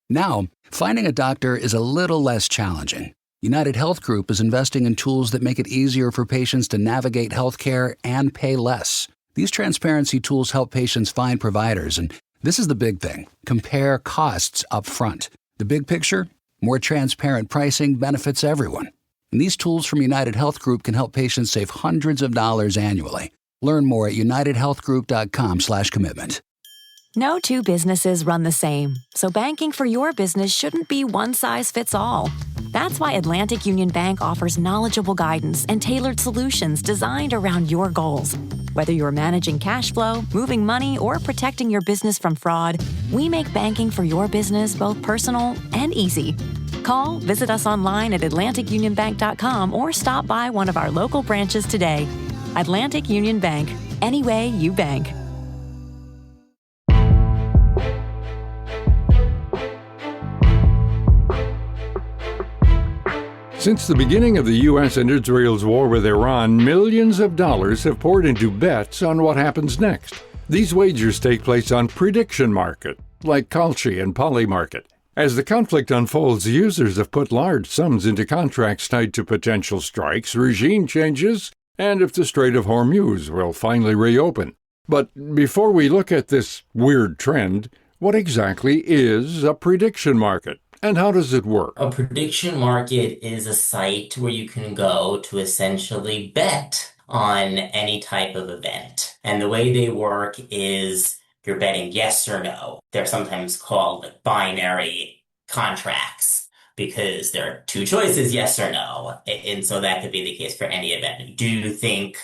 Now, finding a doctor is a little less challenging. United Health Group is investing in tools that make it easier for patients to navigate healthcare and pay less. These transparency tools help patients find providers, and this is the big thing: compare costs up front. The big picture? More transparent pricing benefits everyone. And these tools from United Health Group can help patients save hundreds of dollars annually. Learn more at unitedhealthgroup.com/commitment. No two businesses run the same, so banking for your business shouldn't be one size fits all. That's why Atlantic Union Bank offers knowledgeable guidance and tailored solutions designed around your goals. Whether you're managing cash flow, moving money, or protecting your business from fraud, we make banking for your business both personal and easy. Call, visit us online at atlanticunionbank.com, or stop by one of our local branches today. Atlantic Union Bank. Any way you bank. Since the beginning of the U.S. and Israel's war with Iran, millions of dollars have poured into bets on what happens next. These wagers take place on prediction market, like Kalshi and Polymarket. As the conflict unfolds, users have put large sums into contracts tied to potential strikes, regime changes, and if the Strait of Hormuz will finally reopen. But before we look at this weird trend, what exactly is a prediction market? And how does it work? A prediction market is a site where you can go to essentially bet on any type of event. And the way they work is you're betting yes or no. They're sometimes called like binary contracts because there are two choices, yes or no. And so that could be the case for any event. Do you think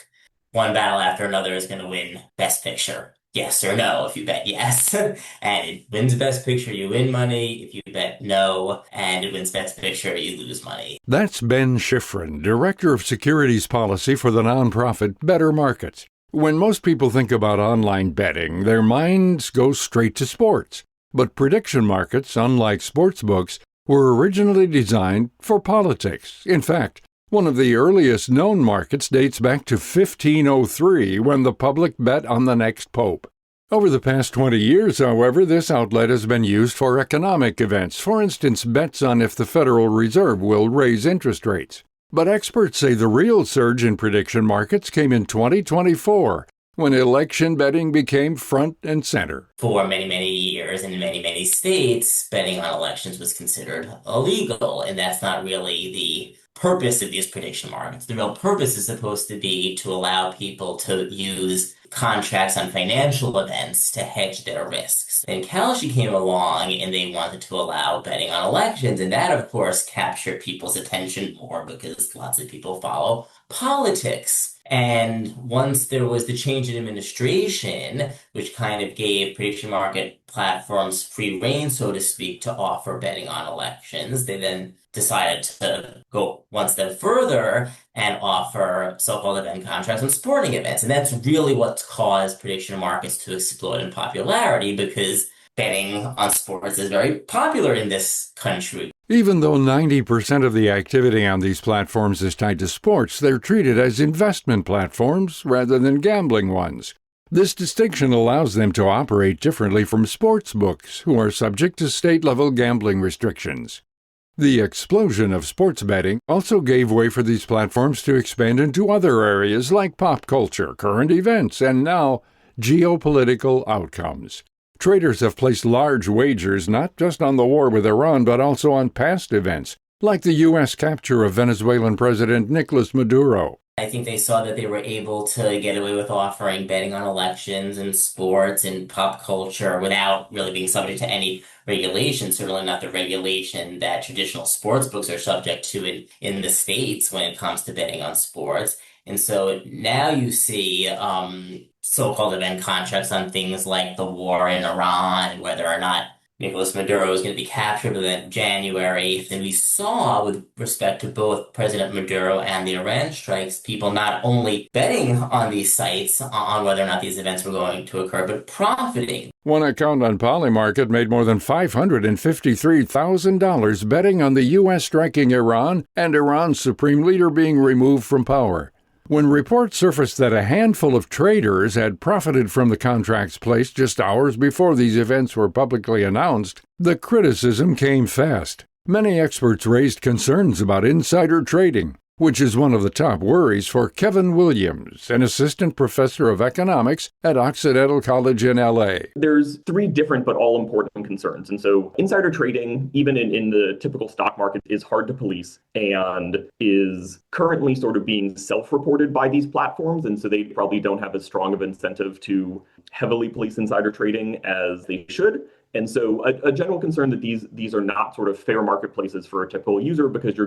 one battle after another is going to win Best Picture? Yes or no. If you bet yes and it wins Best Picture, you win money. If you bet no and it wins Best Picture, you lose money. That's Ben Schiffrin, Director of Securities Policy for the nonprofit Better Markets. When most people think about online betting, their minds go straight to sports. But prediction markets, unlike sports books, were originally designed for politics. In fact, one of the earliest known markets dates back to 1503, when the public bet on the next pope. Over the past 20 years, however, this outlet has been used for economic events, for instance, bets on if the Federal Reserve will raise interest rates. But experts say the real surge in prediction markets came in 2024, when election betting became front and center. For many, many years in many, many states, betting on elections was considered illegal, and that's not really the purpose of these prediction markets. The real purpose is supposed to be to allow people to use contracts on financial events to hedge their risks. Then Kalshi came along and they wanted to allow betting on elections, and that of course captured people's attention more because lots of people follow politics. And once there was the change in administration, which kind of gave prediction market platforms free rein, so to speak, to offer betting on elections, they then decided to go one step further and offer so-called event contracts on sporting events. And that's really what's caused prediction markets to explode in popularity, because betting on sports is very popular in this country. Even though 90% of the activity on these platforms is tied to sports, they're treated as investment platforms rather than gambling ones. This distinction allows them to operate differently from sports books, who are subject to state-level gambling restrictions. The explosion of sports betting also gave way for these platforms to expand into other areas like pop culture, current events, and now geopolitical outcomes. Traders have placed large wagers not just on the war with Iran, but also on past events, like the U.S. capture of Venezuelan President Nicolas Maduro. I think they saw that they were able to get away with offering betting on elections and sports and pop culture without really being subject to any regulation, certainly not the regulation that traditional sports books are subject to in the States when it comes to betting on sports. And so now you see so-called event contracts on things like the war in Iran, whether or not Nicolas Maduro is going to be captured in January. And we saw, with respect to both President Maduro and the Iran strikes, people not only betting on these sites on whether or not these events were going to occur, but profiting. One account on Polymarket made more than $553,000 betting on the U.S. striking Iran and Iran's supreme leader being removed from power. When reports surfaced that a handful of traders had profited from the contracts placed just hours before these events were publicly announced, the criticism came fast. Many experts raised concerns about insider trading, which is one of the top worries for Kevin Williams, an assistant professor of economics at Occidental College in LA. There's three different but all important concerns. And so insider trading, even in the typical stock market, is hard to police and is currently sort of being self-reported by these platforms. And so they probably don't have as strong of incentive to heavily police insider trading as they should. And so a general concern that these are not sort of fair marketplaces for a typical user, because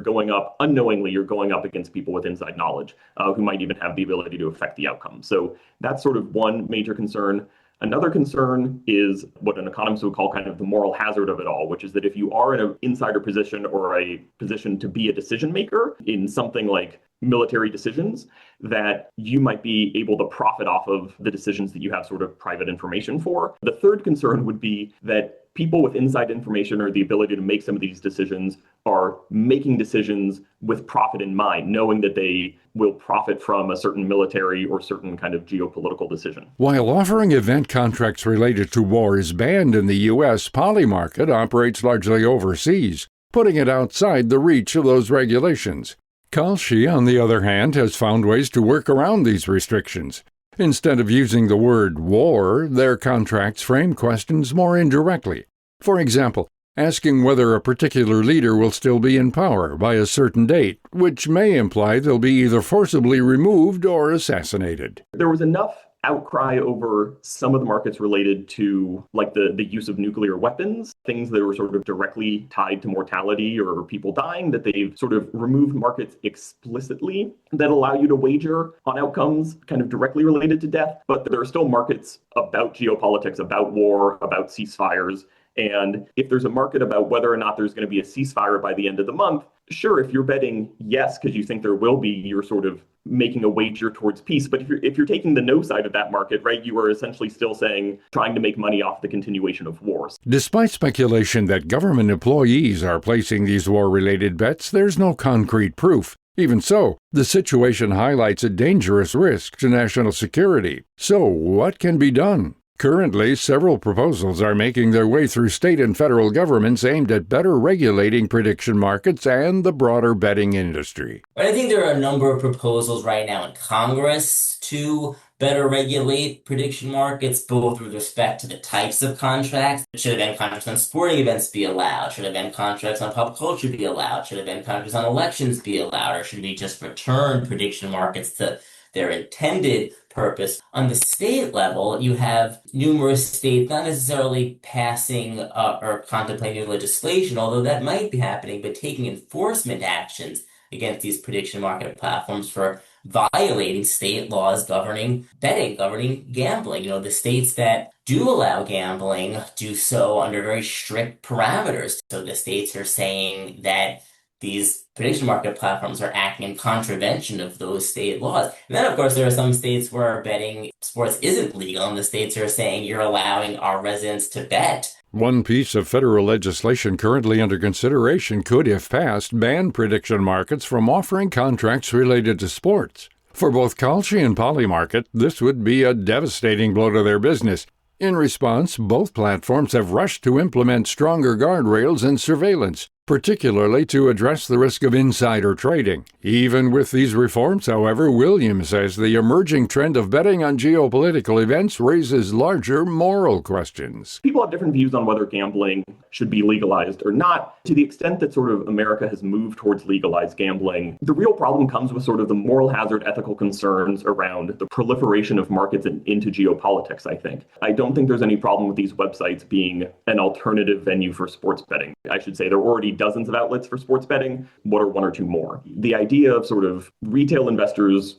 unknowingly you're going up against people with inside knowledge who might even have the ability to affect the outcome. So that's sort of one major concern. Another concern is what an economist would call kind of the moral hazard of it all, which is that if you are in an insider position or a position to be a decision maker in something like military decisions, that you might be able to profit off of the decisions that you have sort of private information for. The third concern would be that people with inside information or the ability to make some of these decisions are making decisions with profit in mind, knowing that they will profit from a certain military or certain kind of geopolitical decision. While offering event contracts related to war is banned in the U.S., Polymarket operates largely overseas, putting it outside the reach of those regulations. Kalshi, on the other hand, has found ways to work around these restrictions. Instead of using the word war, their contracts frame questions more indirectly. For example, asking whether a particular leader will still be in power by a certain date, which may imply they'll be either forcibly removed or assassinated. There was enough outcry over some of the markets related to like the use of nuclear weapons, things that were sort of directly tied to mortality or people dying, that they've sort of removed markets explicitly that allow you to wager on outcomes kind of directly related to death. But there are still markets about geopolitics, about war, about ceasefires. And if there's a market about whether or not there's going to be a ceasefire by the end of the month, sure, if you're betting yes because you think there will be, you're sort of making a wager towards peace. But if you're taking the no side of that market, right, you are essentially still trying to make money off the continuation of wars. Despite speculation that government employees are placing these war-related bets, there's no concrete proof. Even so, the situation highlights a dangerous risk to national security. So, what can be done? Currently, several proposals are making their way through state and federal governments aimed at better regulating prediction markets and the broader betting industry. I think there are a number of proposals right now in Congress to better regulate prediction markets, both with respect to the types of contracts. Should event contracts on sporting events be allowed? Should event contracts on pop culture be allowed? Should event contracts on elections be allowed? Or should we just return prediction markets to their intended purpose? On the state level, you have numerous states not necessarily passing or contemplating new legislation, although that might be happening, but taking enforcement actions against these prediction market platforms for violating state laws governing betting, governing gambling. The states that do allow gambling do so under very strict parameters. So the states are saying that these prediction market platforms are acting in contravention of those state laws. And then, of course, there are some states where betting sports isn't legal, and the states are saying you're allowing our residents to bet. One piece of federal legislation currently under consideration could, if passed, ban prediction markets from offering contracts related to sports. For both Kalshi and Polymarket, this would be a devastating blow to their business. In response, both platforms have rushed to implement stronger guardrails and surveillance, particularly to address the risk of insider trading. Even with these reforms, however, Williams says the emerging trend of betting on geopolitical events raises larger moral questions. People have different views on whether gambling should be legalized or not. To the extent that sort of America has moved towards legalized gambling, the real problem comes with sort of the moral hazard ethical concerns around the proliferation of markets into geopolitics, I think. I don't think there's any problem with these websites being an alternative venue for sports betting. I should say there are already dozens of outlets for sports betting. What are one or two more? The idea of sort of retail investors,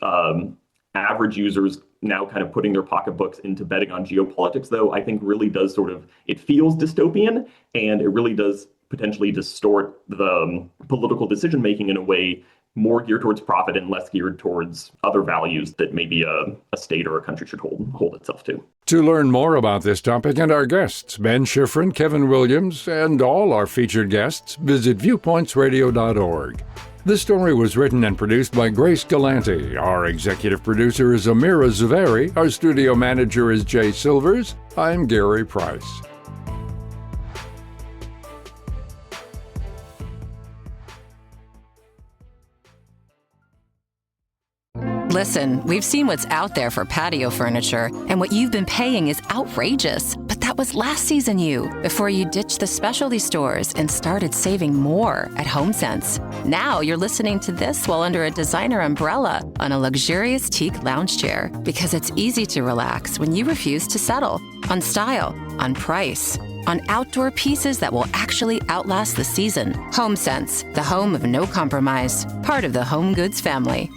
average users now kind of putting their pocketbooks into betting on geopolitics, though, I think really does it feels dystopian, and it really does potentially distort the political decision making in a way more geared towards profit and less geared towards other values that maybe a state or a country should hold itself to. To learn more about this topic and our guests, Ben Schiffrin, Kevin Williams, and all our featured guests, visit viewpointsradio.org. This story was written and produced by Grace Galante. Our executive producer is Amira Zaveri. Our studio manager is Jay Silvers. I'm Gary Price. Listen, we've seen what's out there for patio furniture, and what you've been paying is outrageous. But that was last season before you ditched the specialty stores and started saving more at HomeSense. Now you're listening to this while under a designer umbrella on a luxurious teak lounge chair, because it's easy to relax when you refuse to settle on style, on price, on outdoor pieces that will actually outlast the season. HomeSense, the home of no compromise, part of the Home Goods family.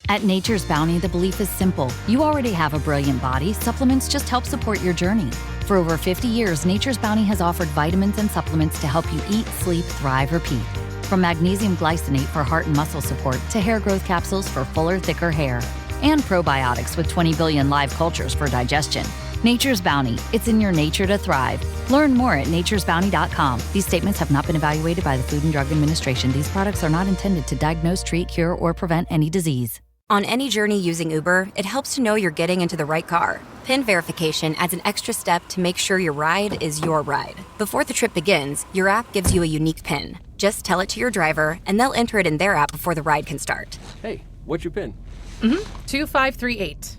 At Nature's Bounty, the belief is simple. You already have a brilliant body. Supplements just help support your journey. For over 50 years, Nature's Bounty has offered vitamins and supplements to help you eat, sleep, thrive, repeat. From magnesium glycinate for heart and muscle support to hair growth capsules for fuller, thicker hair. And probiotics with 20 billion live cultures for digestion. Nature's Bounty. It's in your nature to thrive. Learn more at naturesbounty.com. These statements have not been evaluated by the Food and Drug Administration. These products are not intended to diagnose, treat, cure, or prevent any disease. On any journey using Uber, it helps to know you're getting into the right car. PIN verification adds an extra step to make sure your ride is your ride. Before the trip begins, your app gives you a unique PIN. Just tell it to your driver, and they'll enter it in their app before the ride can start. Hey, what's your PIN? 2538.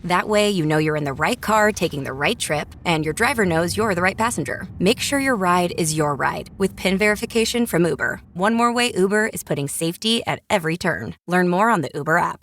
That way, you know you're in the right car taking the right trip, and your driver knows you're the right passenger. Make sure your ride is your ride with PIN verification from Uber. One more way Uber is putting safety at every turn. Learn more on the Uber app.